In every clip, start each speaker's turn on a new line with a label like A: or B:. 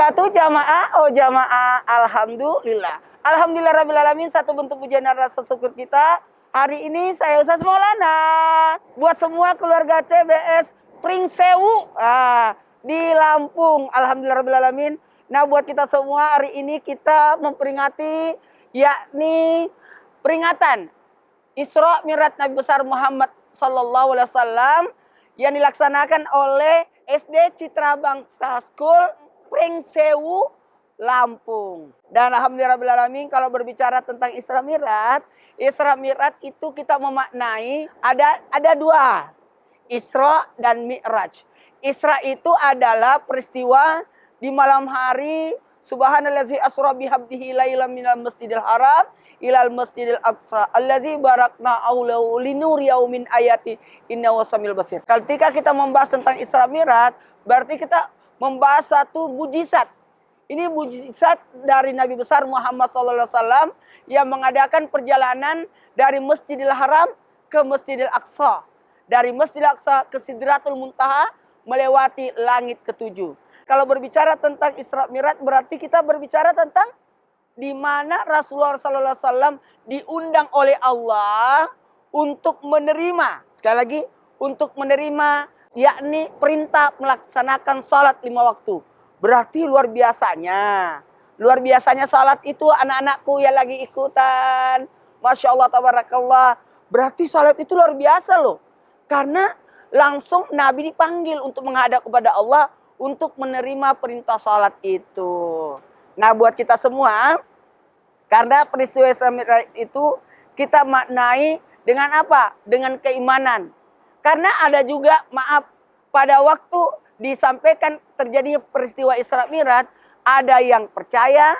A: wabarakatuh jamaah, oh jamaah, alhamdulillah. Alhamdulillah rabbil alamin, satu bentuk pujian dan rasa syukur kita. Hari ini saya Ustaz Maulana buat semua keluarga CBS Pringsewu di Lampung. Alhamdulillah rabbil alamin. Nah, buat kita semua hari ini kita memperingati yakni peringatan Isra Mi'raj Nabi besar Muhammad sallallahu alaihi wasallam yang dilaksanakan oleh SD Citra Bangsa School Pringsewu, Lampung. Dan alhamdulillah alamin, kalau berbicara tentang Isra Mi'raj itu kita memaknai ada dua, Isra dan Mi'raj. Isra itu adalah peristiwa di malam hari, subhanallazi asra bihabdihi lailan minal masjidil haram ilal masjidil aqsa allazi barakna aulahu linuriyahu min ayati innahu wasamil basir. Ketika kita membahas tentang Isra Mi'raj, berarti kita membahas satu mujizat. Ini mujizat dari Nabi besar Muhammad SAW yang mengadakan perjalanan dari Masjidil Haram ke Masjidil Aqsa. Dari Masjidil Aqsa ke Sidratul Muntaha melewati langit ketujuh. Kalau berbicara tentang Isra Mi'raj berarti kita berbicara tentang di mana Rasulullah SAW diundang oleh Allah untuk menerima. Sekali lagi, untuk menerima yakni perintah melaksanakan salat 5 waktu. Berarti luar biasanya. Luar biasanya salat itu anak-anakku yang lagi ikutan. Masya Allah, tabarakallah. Berarti salat itu luar biasa loh. Karena langsung Nabi dipanggil untuk menghadap kepada Allah untuk menerima perintah salat itu. Nah, buat kita semua, karena peristiwa Isra Mi'raj itu kita maknai dengan apa? Dengan keimanan. Karena ada juga, maaf, pada waktu disampaikan terjadi peristiwa Isra Mi'raj, ada yang percaya,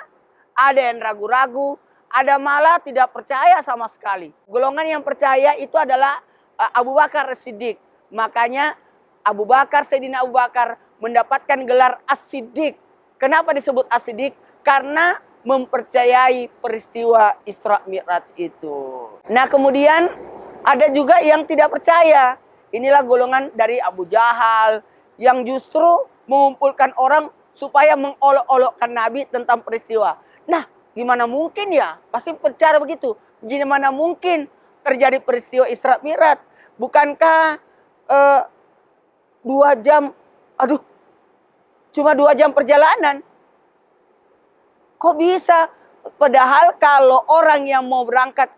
A: ada yang ragu-ragu, ada malah tidak percaya sama sekali. Golongan yang percaya itu adalah Abu Bakar As-Siddiq. Makanya Sayyidina Abu Bakar mendapatkan gelar As-Siddiq. Kenapa disebut As-Siddiq? Karena mempercayai peristiwa Isra Mi'raj itu. Nah, kemudian ada juga yang tidak percaya. Inilah golongan dari Abu Jahal yang justru mengumpulkan orang supaya mengolok-olokkan Nabi tentang peristiwa. Nah, gimana mungkin ya? Pasti percaya begitu. Gimana mungkin terjadi peristiwa Isra Mi'raj? Bukankah 2 jam, cuma 2 jam perjalanan? Kok bisa? Padahal kalau orang yang mau berangkat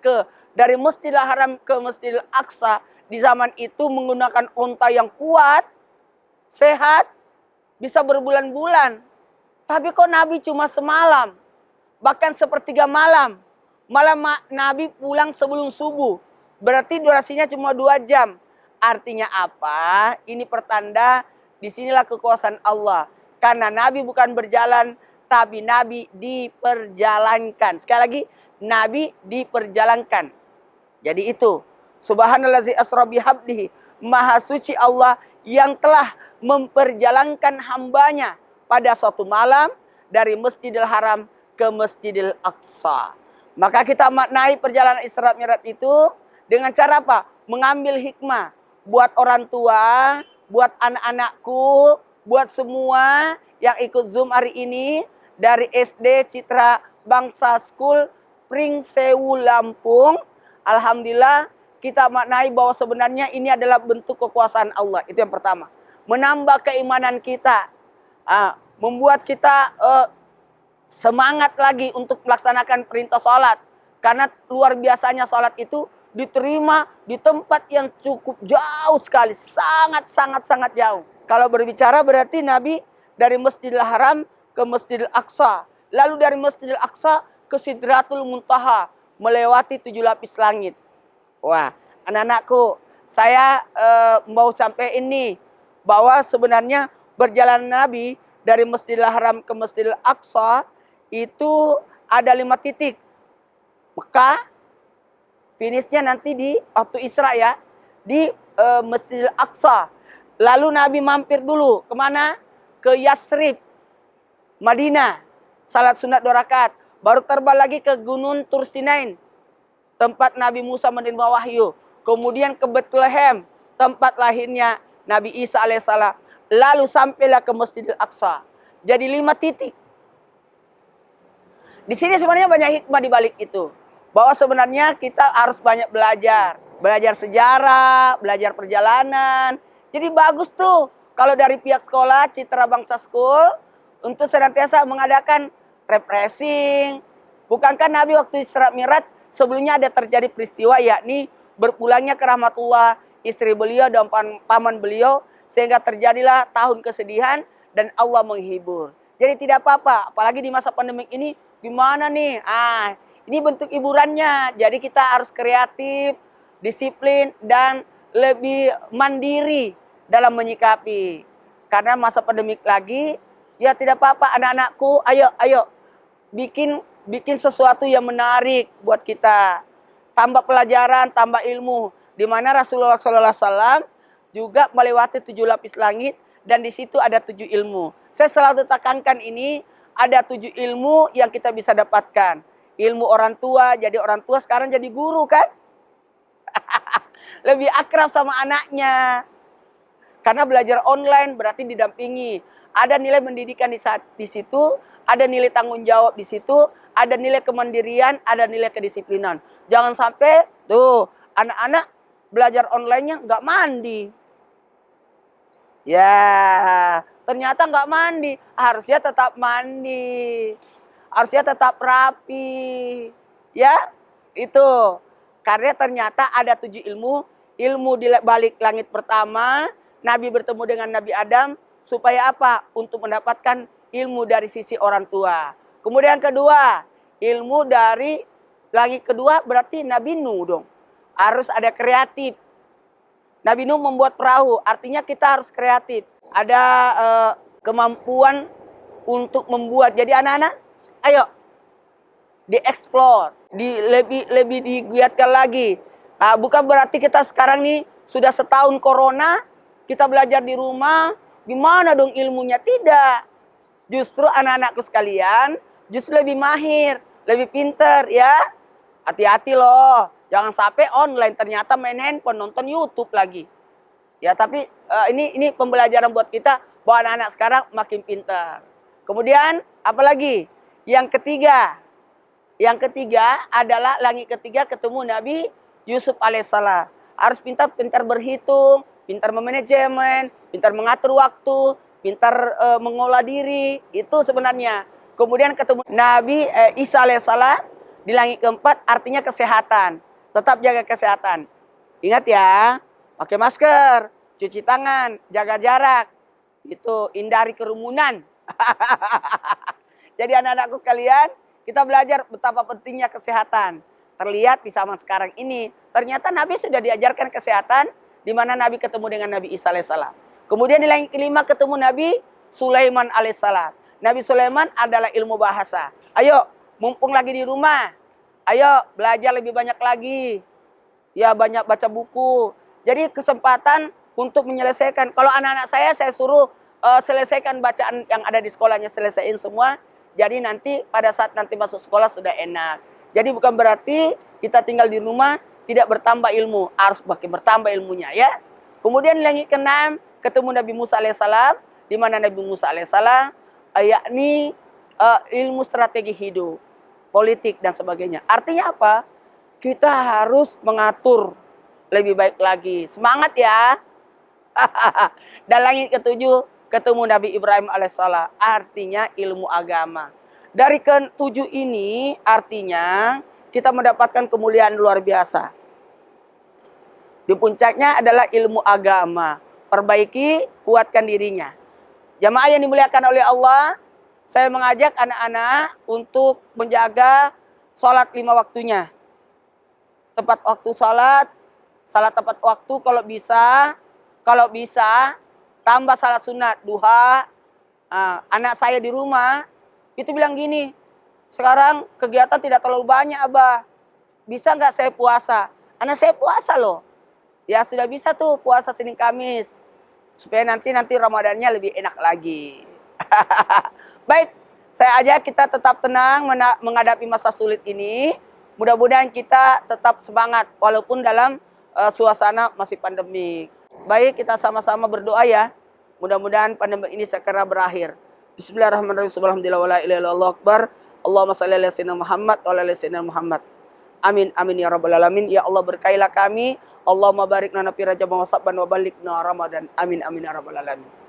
A: dari Masjidil Haram ke Masjidil Aqsa di zaman itu menggunakan onta yang kuat, sehat, bisa berbulan-bulan. Tapi kok Nabi cuma semalam, bahkan sepertiga malam. Malam Nabi pulang sebelum subuh. Berarti durasinya cuma 2 jam. Artinya apa? Ini pertanda disinilah kekuasaan Allah. Karena Nabi bukan berjalan, tapi Nabi diperjalankan. Sekali lagi, Nabi diperjalankan. Jadi itu, subhanallazi asra bihabdihi, maha suci Allah yang telah memperjalankan hambanya pada suatu malam dari Masjidil Haram ke Masjidil Aqsa. Maka kita maknai perjalanan Isra Mi'raj itu dengan cara apa? Mengambil hikmah buat orang tua, buat anak-anakku, buat semua yang ikut Zoom hari ini dari SD Citra Bangsa School Pringsewu, Lampung. Alhamdulillah kita maknai bahwa sebenarnya ini adalah bentuk kekuasaan Allah. Itu yang pertama. Menambah keimanan kita. Membuat kita semangat lagi untuk melaksanakan perintah sholat. Karena luar biasanya sholat itu diterima di tempat yang cukup jauh sekali. Sangat jauh. Kalau berbicara berarti Nabi dari Masjidil Haram ke Masjidil Aqsa. Lalu dari Masjidil Aqsa ke Sidratul Muntaha. Melewati 7 lapis langit. Wah, anak-anakku, saya mau sampai ini. Bahwa sebenarnya perjalanan Nabi dari Masjidil Haram ke Masjidil Aqsa itu ada 5 titik. Mekah, finishnya nanti di waktu Isra ya. Di Masjidil Aqsa. Lalu Nabi mampir dulu. Kemana? Ke Yasrib, Madinah. Salat sunat 2 rakaat. Baru terbang lagi ke Gunung Tursinain, tempat Nabi Musa menerima wahyu. Kemudian ke Bethlehem, tempat lahirnya Nabi Isa alaihissalam. Lalu sampailah ke Masjidil Aqsa. Jadi 5 titik. Di sini sebenarnya banyak hikmah di balik itu. Bahwa sebenarnya kita harus banyak belajar. Belajar sejarah, belajar perjalanan. Jadi bagus tuh kalau dari pihak sekolah, Citra Bangsa School, untuk senantiasa mengadakan refreshing. Bukankah Nabi waktu Isra Mi'raj sebelumnya ada terjadi peristiwa, yakni berpulangnya ke rahmatullah istri beliau dan paman beliau, sehingga terjadilah tahun kesedihan dan Allah menghibur. Jadi tidak apa-apa, apalagi di masa pandemik ini, gimana nih? Ini bentuk hiburannya. Jadi kita harus kreatif, disiplin, dan lebih mandiri dalam menyikapi. Karena masa pandemik lagi, ya tidak apa-apa anak-anakku, ayo bikin sesuatu yang menarik buat kita. Tambah pelajaran, tambah ilmu. Di mana Rasulullah SAW juga melewati 7 lapis langit, dan di situ ada 7 ilmu. Saya selalu tekankan ini, ada 7 ilmu yang kita bisa dapatkan. Ilmu orang tua, jadi orang tua sekarang jadi guru kan? Lebih akrab sama anaknya. Karena belajar online berarti didampingi. Ada nilai pendidikan di situ, ada nilai tanggung jawab di situ, ada nilai kemandirian, ada nilai kedisiplinan. Jangan sampai tuh anak-anak belajar online-nya nggak mandi. Ya, ternyata nggak mandi. Harusnya tetap mandi. Harusnya tetap rapi. Ya, itu. Karena ternyata ada 7 ilmu. Ilmu di balik langit pertama, Nabi bertemu dengan Nabi Adam. Supaya apa? Untuk mendapatkan ilmu dari sisi orang tua. Kemudian kedua, ilmu dari langit kedua berarti Nabi Nuh dong. Harus ada kreatif. Nabi Nuh membuat perahu, artinya kita harus kreatif. Ada kemampuan untuk membuat. Jadi anak-anak, ayo dieksplor, lebih digiatkan lagi. Bukan berarti kita sekarang nih sudah setahun corona, kita belajar di rumah, gimana dong ilmunya? Tidak. Justru anak-anakku sekalian, justru lebih mahir, lebih pinter ya. Hati-hati loh. Jangan sampai online ternyata main handphone, nonton YouTube lagi. Ya, tapi ini pembelajaran buat kita bahwa anak-anak sekarang makin pintar. Kemudian apalagi? Yang ketiga adalah langit ketiga ketemu Nabi Yusuf alaihissalam. Harus pintar berhitung, pintar memanajemen, pintar mengatur waktu, pintar mengolah diri. Itu sebenarnya. Kemudian ketemu Nabi Isa alaihissalam di langit keempat, artinya kesehatan. Tetap jaga kesehatan. Ingat ya, pakai masker, cuci tangan, jaga jarak. Itu hindari kerumunan. Jadi anak-anakku sekalian, kita belajar betapa pentingnya kesehatan. Terlihat di zaman sekarang ini, ternyata Nabi sudah diajarkan kesehatan, di mana Nabi ketemu dengan Nabi Isa alaihissalam. Kemudian di langit kelima ketemu Nabi Sulaiman alaihissalam. Nabi Sulaiman adalah ilmu bahasa. Ayo, mumpung lagi di rumah, ayo belajar lebih banyak lagi. Ya, banyak baca buku. Jadi kesempatan untuk menyelesaikan. Kalau anak-anak saya suruh selesaikan bacaan yang ada di sekolahnya, selesaiin semua. Jadi nanti pada saat nanti masuk sekolah sudah enak. Jadi bukan berarti kita tinggal di rumah tidak bertambah ilmu. Harus makin bertambah ilmunya ya. Kemudian langit keenam ketemu Nabi Musa alaihissalam. Di mana Nabi Musa alaihissalam yakni ilmu strategi hidup, politik dan sebagainya. Artinya apa? Kita harus mengatur lebih baik lagi. Semangat ya. Dan langit ketujuh ketemu Nabi Ibrahim alaihissalam. Artinya ilmu agama. Dari ketujuh ini artinya kita mendapatkan kemuliaan luar biasa. Di puncaknya adalah ilmu agama. Perbaiki, kuatkan dirinya. Jamaah yang dimuliakan oleh Allah, saya mengajak anak-anak untuk menjaga sholat 5 waktunya. Tepat waktu sholat, salat tepat waktu kalau bisa tambah salat sunat, duha. Anak saya di rumah itu bilang gini, sekarang kegiatan tidak terlalu banyak Abah, bisa nggak saya puasa? Anak saya puasa loh. Ya sudah bisa tuh puasa Senin Kamis. Supaya nanti Ramadannya lebih enak lagi. Baik, saya ajak kita tetap tenang menghadapi masa sulit ini. Mudah-mudahan kita tetap semangat walaupun dalam suasana masih pandemi. Baik, kita sama-sama berdoa ya. Mudah-mudahan pandemi ini segera berakhir. Bismillahirrahmanirrahim. Alhamdulillah wala ilaha illallah akbar. Allahumma shalli ala sayyidina Muhammad wa ala ali sayyidina Muhammad. Amin amin ya rabbal alamin. Ya Allah berkailah kami. Allahumma barik lana fi Rajab wa Sya'ban wa balighna Ramadan. Amin amin ya rabbal alamin.